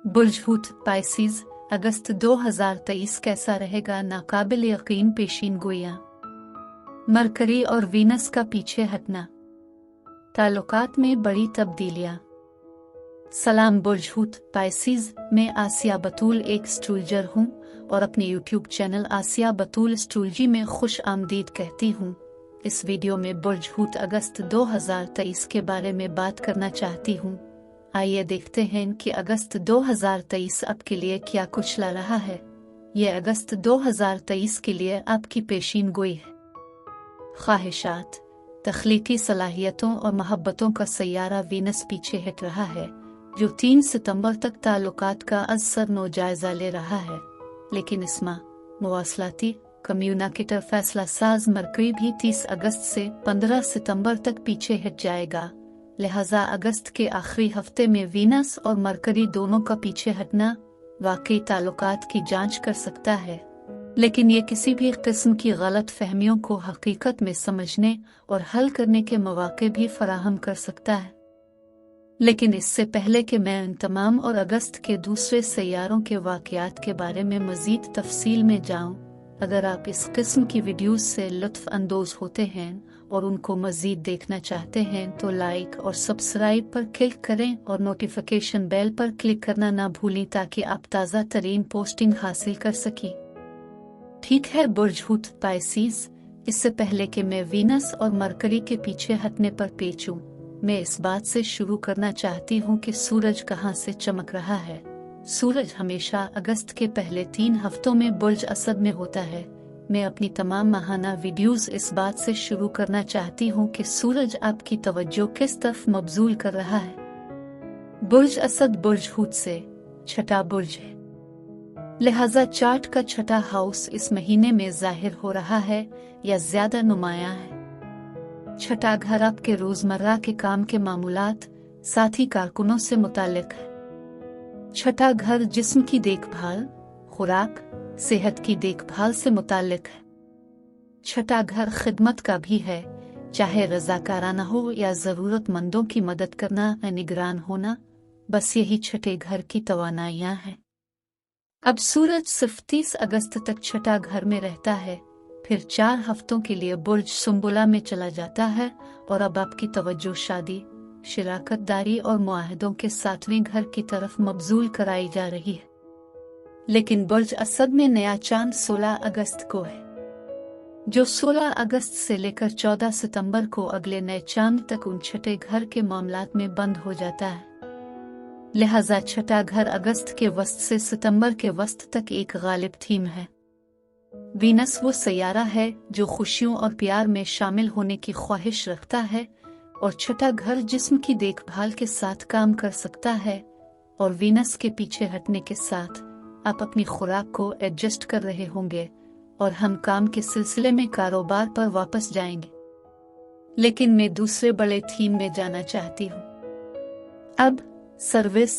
बुर्ज हूत Pisces अगस्त 2023 कैसा रहेगा? नाकाबिल यकीन पेशीन गोइयां। मरकरी और वीनस का पीछे हटना, ताल्लुकात में बड़ी तब्दीलियां। सलाम बुर्ज हूत पाइसिस, मैं आसिया बतूल एक एस्ट्रोलॉजर हूँ और अपने यूट्यूब चैनल आसिया बतूल एस्ट्रोलॉजी में खुश आमदीद कहती हूँ। इस वीडियो में बुर्ज हूत अगस्त 2023 के बारे में बात करना चाहती हूँ। आइए देखते हैं कि अगस्त 2023 आपके लिए क्या कुछ ला रहा है। ये अगस्त 2023 के लिए आपकी पेशीन गोई है। ख्वाहिशात, तख्लीकी सलाहियतों और मोहब्बतों का सैयारा वीनस पीछे हट रहा है, जो 3 सितंबर तक ताल्लुकात का असर नो जायजा ले रहा है। लेकिन इसमें मवासलाती कम्युनिकेटर फैसला साज मरकरी भी 30 अगस्त से 15 सितंबर तक पीछे हट जाएगा। लिहाजा अगस्त के आखिरी हफ्ते में वीनस और मरकरी दोनों का पीछे हटना वाकई ताल्लुकात की जांच कर सकता है, लेकिन ये किसी भी किस्म की गलत फहमियों को हकीकत में समझने और हल करने के मौके भी फराहम कर सकता है। लेकिन इससे पहले कि मैं इन तमाम और अगस्त के दूसरे सैयारों के वाक़यात के बारे में मज़ीद तफसील में जाऊं, अगर आप इस किस्म की वीडियोस से लुत्फ़ अंदोज़ होते हैं और उनको मज़ीद देखना चाहते हैं तो लाइक और सब्सक्राइब पर क्लिक करें और नोटिफिकेशन बेल पर क्लिक करना ना भूलें ताकि आप ताज़ा तरीन पोस्टिंग हासिल कर सकें। ठीक है बुर्ज हूत पाइसिस, इससे पहले कि मैं वीनस और मरकरी के पीछे हटने पर पेचूं, मैं इस बात से शुरू करना चाहती हूँ कि सूरज कहाँ से चमक रहा है। सूरज हमेशा अगस्त के पहले 3 हफ्तों में बुर्ज असद में होता है। मैं अपनी तमाम माहाना वीडियोस इस बात से शुरू करना चाहती हूँ कि सूरज आपकी तवज्जो किस तरफ मबजूल कर रहा है। बुर्ज असद बुर्ज हूत से छठा बुर्ज है, लिहाजा चार्ट का छठा हाउस इस महीने में जाहिर हो रहा है या ज्यादा नुमायां है। छठा घर आपके रोजमर्रा के काम के मामूलात, साथी कारकुनों से मुतालिक है। छठा घर जिस्म की देखभाल, खुराक, सेहत की देखभाल से मुतालिक है। छठा घर खिदमत का भी है, चाहे रजाकाराना हो या जरूरतमंदों की मदद करना या निगरान होना, बस यही छठे घर की तवानाइयां हैं। अब सूरज सिर्फ 30 अगस्त तक छठा घर में रहता है, फिर 4 हफ्तों के लिए बुर्ज सुंबुला में चला जाता है और अब आपकी तवज्जो शादी, शिराकतदारी और मुआहदों के 7वें घर की तरफ मबजूल कराई जा रही है। लेकिन बुर्ज असद में नया चांद 16 अगस्त को है, जो 16 अगस्त से लेकर 14 सितंबर को अगले नए चांद तक उन छठे घर के मामलात में बंद हो जाता है। लिहाजा छठा घर अगस्त के वस्त से सितंबर के वस्त तक एक गालिब थीम है। वीनस वो सैयारा है जो खुशियों और प्यार में शामिल होने की ख्वाहिश रखता है, और छठा घर जिस्म की देखभाल के साथ काम कर सकता है। और वीनस के पीछे हटने के साथ आप अपनी खुराक को एडजस्ट कर रहे होंगे और हम काम के सिलसिले में कारोबार पर वापस जाएंगे। लेकिन मैं दूसरे बड़े थीम में जाना चाहती हूँ। अब सर्विस,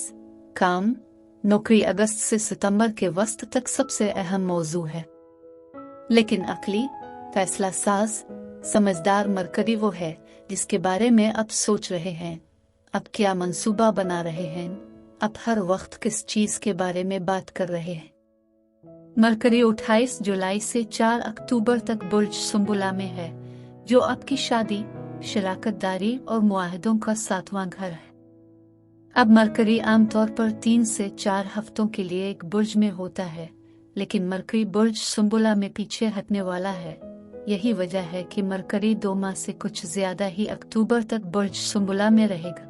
काम, नौकरी अगस्त से सितंबर के वस्त तक सबसे अहम मौजू है। लेकिन अक्ली, फैसला साज, समझदार मरकरी वो है जिसके बारे में अब सोच रहे हैं, अब क्या मंसूबा बना रहे हैं, अब हर वक्त किस चीज के बारे में बात कर रहे हैं। मरकरी 28 जुलाई से 4 अक्टूबर तक बुर्ज सुंबुला में है, जो आपकी शादी, शराकतदारी और मुआहदों का 7वां घर है। अब मरकरी आमतौर पर 3 से 4 हफ्तों के लिए एक बुर्ज में होता है, लेकिन मरकरी बुर्ज सुंबुला में पीछे हटने वाला है। यही वजह है कि मरकरी 2 माह से कुछ ज्यादा ही अक्टूबर तक बुर्ज सुंबुला में रहेगा।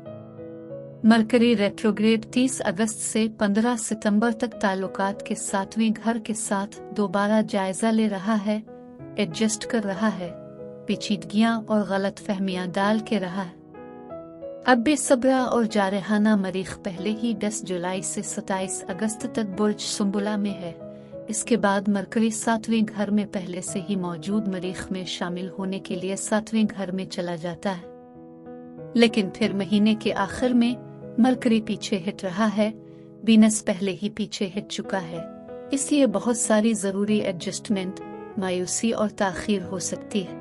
मरकरी रेट्रोग्रेड 30 अगस्त से 15 सितंबर तक ताल्लुकात के 7वें घर के साथ दोबारा जायजा ले रहा है, एडजस्ट कर रहा है, पेचीदगियां और गलत फहमियां डाल के रहा है। अब बेसब्रा और जारहाना मरीख पहले ही 10 जुलाई से 27 अगस्त तक बुर्ज सुंबुला में है। इसके बाद मरकरी 7वें घर में पहले से ही मौजूद मरीख में शामिल होने के लिए 7वें घर में चला जाता है। लेकिन फिर महीने के आखिर में मरकरी पीछे हट रहा है, वीनस पहले ही पीछे हट चुका है, इसलिए बहुत सारी जरूरी एडजस्टमेंट, मायूसी और ताखीर हो सकती है।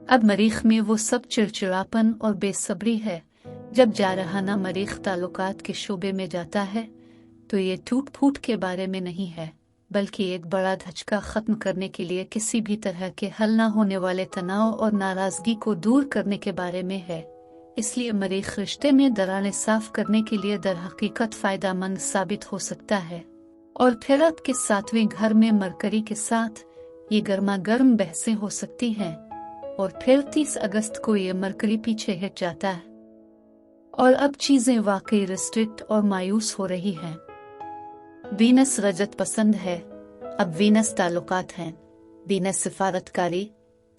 अब मरीख में वो सब चिड़चिड़ापन और बेसब्री है। जब जारहाना मरीख ताल्लुकात के शोबे में जाता है तो ये टूट फूट के बारे में नहीं है, बल्कि एक बड़ा धचका खत्म करने के लिए किसी भी तरह के हल न होने वाले तनाव और नाराजगी को दूर करने के बारे में है। इसलिए मरीख रिश्ते में दरारें साफ करने के लिए दर हकीकत फायदेमंद साबित हो सकता है। और फिर आपके 7वें घर में मरकरी के साथ ये गर्मा गर्म बहसें हो सकती हैं। और फिर 30 अगस्त को ये मरकरी पीछे हट जाता है और अब चीजें वाकई रिस्ट्रिक्ट और मायूस हो रही हैं। वीनस रजत पसंद है, अब वीनस ताल्लुकात हैं। वीनस सिफारतकारी,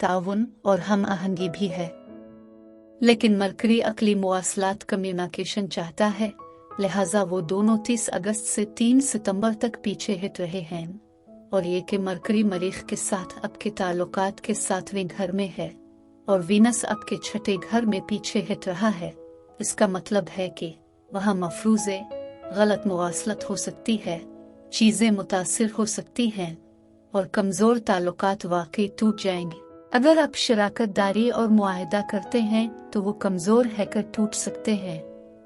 ताउन और हम आहंगी भी है। लेकिन मरकरी अकली मुवासलात कम्युनिकेशन चाहता है, लिहाजा वो दोनों 30 अगस्त से 3 सितंबर तक पीछे हट रहे हैं। और ये कि मरकरी मरीख के साथ आपके ताल्लुकात के 7वें घर में है और वीनस आपके 6ठे घर में पीछे हट रहा है। इसका मतलब है कि वहाँ मफरूज़े गलत मुवासलत हो सकती है, चीजें मुतासिर हो सकती हैं और कमजोर ताल्लुकात वाकई टूट जाएंगे। अगर आप शराकत दारी और मुआहदा करते हैं तो वो कमजोर हैकर टूट सकते हैं,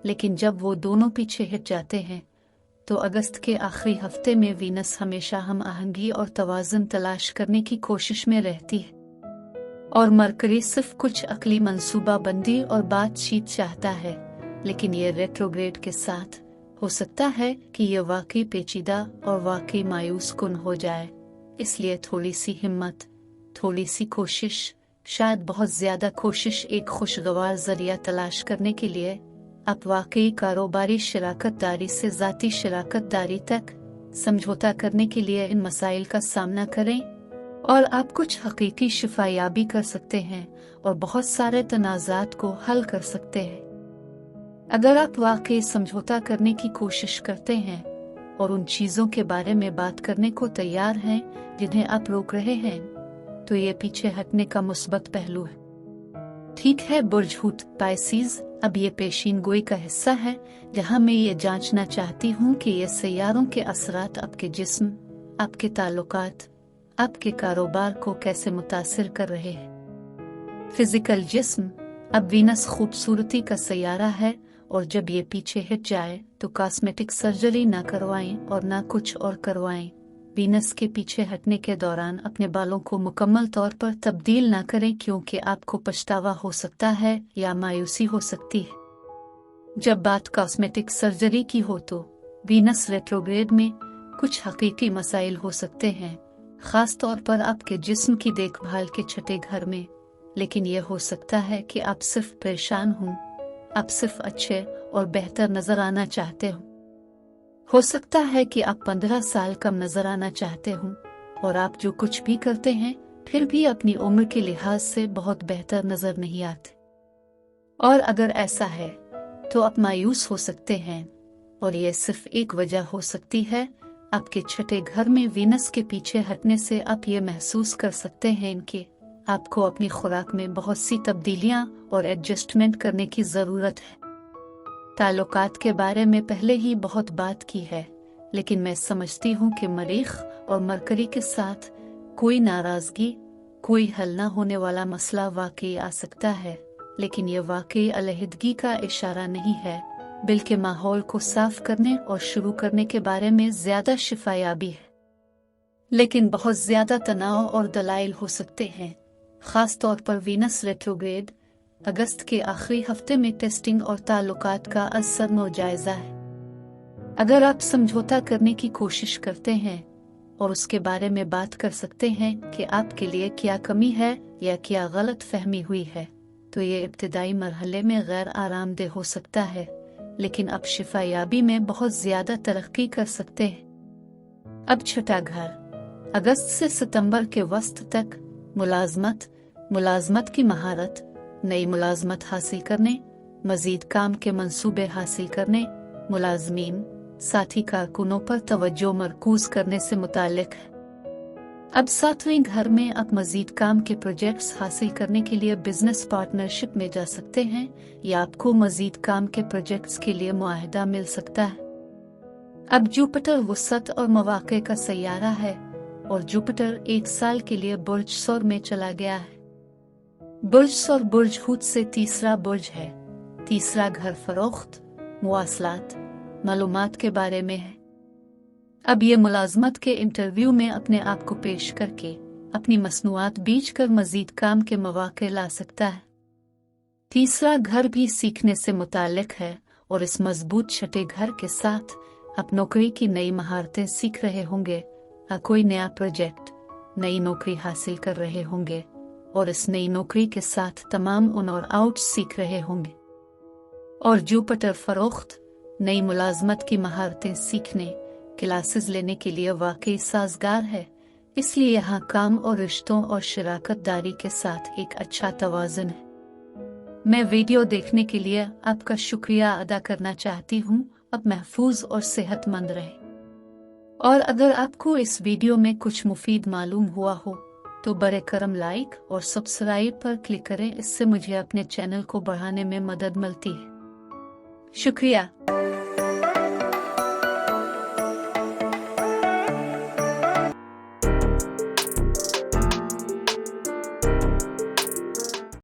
लेकिन जब वो दोनों पीछे हट जाते हैं तो अगस्त के आखिरी हफ्ते में वीनस हमेशा हम आहंगी और तवाज़ुन तलाश करने की कोशिश में रहती है और मरकरी सिर्फ कुछ अकली मंसूबाबंदी और बातचीत चाहता है। लेकिन ये रेट्रोग्रेड के साथ हो सकता है कि ये वाकई पेचीदा और वाकई मायूस कुन हो जाए। इसलिए थोड़ी सी हिम्मत, थोड़ी सी कोशिश, शायद बहुत ज्यादा कोशिश, एक खुशगवार जरिया तलाश करने के लिए आप वाकई कारोबारी शराकत दारी से ज़ाती शराकत दारी तक समझौता करने के लिए इन मसाइल का सामना करें और आप कुछ हकीकी शिफायाबी कर सकते हैं और बहुत सारे तनाज़ात को हल कर सकते हैं। अगर आप वाकई समझौता करने की कोशिश करते हैं और उन चीज़ों के बारे में बात करने को तैयार हैं जिन्हें आप रोक रहे हैं, तो ये पीछे हटने का मुस्बत पहलू है। ठीक है बुर्ज हूत पाइसीज, अब ये पेशीन गोई का हिस्सा है जहां मैं ये जांचना चाहती हूँ कि ये सैयारों के असरात आपके जिस्म, आपके ताल्लुकात, आपके कारोबार को कैसे मुतासिर कर रहे हैं। फिजिकल जिस्म, अब वीनस खूबसूरती का सैयारा है और जब ये पीछे हट जाए तो कॉस्मेटिक सर्जरी ना करवाएं और ना कुछ और करवाएं। वीनस के पीछे हटने के दौरान अपने बालों को मुकम्मल तौर पर तब्दील ना करें, क्योंकि आपको पछतावा हो सकता है या मायूसी हो सकती है। जब बात कॉस्मेटिक सर्जरी की हो तो वीनस रेट्रोग्रेड में कुछ हकीकी मसाइल हो सकते हैं, खास तौर पर आपके जिस्म की देखभाल के 6ठे घर में। लेकिन यह हो सकता है कि आप सिर्फ परेशान हों, आप सिर्फ अच्छे और बेहतर नजर आना चाहते हो सकता है कि आप 15 साल कम नजर आना चाहते हो और आप जो कुछ भी करते हैं फिर भी अपनी उम्र के लिहाज से बहुत बेहतर नजर नहीं आते। और अगर ऐसा है तो आप मायूस हो सकते हैं और यह सिर्फ एक वजह हो सकती है, आपके 6ठे घर में वीनस के पीछे हटने से आप ये महसूस कर सकते हैं कि आपको अपनी खुराक में बहुत सी तब्दीलियां और एडजस्टमेंट करने की जरूरत है। ताल्लुकात के बारे में पहले ही बहुत बात की है, लेकिन मैं समझती हूँ कि मरीख और मरकरी के साथ कोई नाराजगी, कोई हल न होने वाला मसला वाकई आ सकता है। लेकिन यह वाकई अलहदगी का इशारा नहीं है, बल्कि माहौल को साफ करने और शुरू करने के बारे में ज्यादा शिफायाबी है। लेकिन बहुत ज्यादा तनाव और दलाइल हो सकते हैं, खास तौर पर वीनस रेट्रोग्रेड अगस्त के आखिरी हफ्ते में टेस्टिंग और ताल्लुकात का असर मुजायजा है। अगर आप समझौता करने की कोशिश करते हैं और उसके बारे में बात कर सकते हैं कि आपके लिए क्या कमी है या क्या गलत फहमी हुई है, तो ये इब्तिदाई मरहले में गैर आरामदेह हो सकता है, लेकिन अब शिफायाबी में बहुत ज्यादा तरक्की कर सकते हैं। अब 6ठा घर, अगस्त से सितंबर के वस्त तक मुलाजमत की महारत, नई मुलाजमत हासिल करने, मजीद काम के मंसूबे हासिल करने, मुलाजमीन, साथी कारकुनों पर तवज्जो मरकूज करने से मुताल्लिक है। अब 7वें घर में आप मजीद काम के प्रोजेक्ट्स हासिल करने के लिए बिजनेस पार्टनरशिप में जा सकते हैं या आपको मजीद काम के प्रोजेक्ट्स के लिए मुआहदा मिल सकता है। अब जुपिटर वुसत और मवाक़े का सैयारा है और जुपिटर 1 साल के लिए बुर्ज सौर में चला गया है। बुर्ज और बुर्ज हूत से तीसरा बुर्ज है। तीसरा घर फरोख्त, मुवासलात, मालूमात के बारे में है। अब ये मुलाजमत के इंटरव्यू में अपने आप को पेश करके अपनी मसनूआत बेच कर मजीद काम के मौके ला सकता है। तीसरा घर भी सीखने से मुताल्लिक है और इस मजबूत छठे घर के साथ आप नौकरी की नई महारतें सीख रहे होंगे, कोई नया प्रोजेक्ट, नई नौकरी हासिल कर रहे होंगे और इस नई नौकरी के साथ तमाम इन और आउट सीख रहे होंगे। और जुपिटर फरोख्त नई मुलाजमत की महारतें सीखने, क्लासेस लेने के लिए वाकई साजगार है, इसलिए यहाँ काम और रिश्तों और शराकत दारी के साथ एक अच्छा तवाज़ुन है। मैं वीडियो देखने के लिए आपका शुक्रिया अदा करना चाहती हूँ। अब महफूज और सेहतमंद रहे। और अगर आपको इस वीडियो में कुछ मुफीद मालूम हुआ हो तो बरे करम लाइक और सब्सक्राइब पर क्लिक करें, इससे मुझे अपने चैनल को बढ़ाने में मदद मिलती है। शुक्रिया।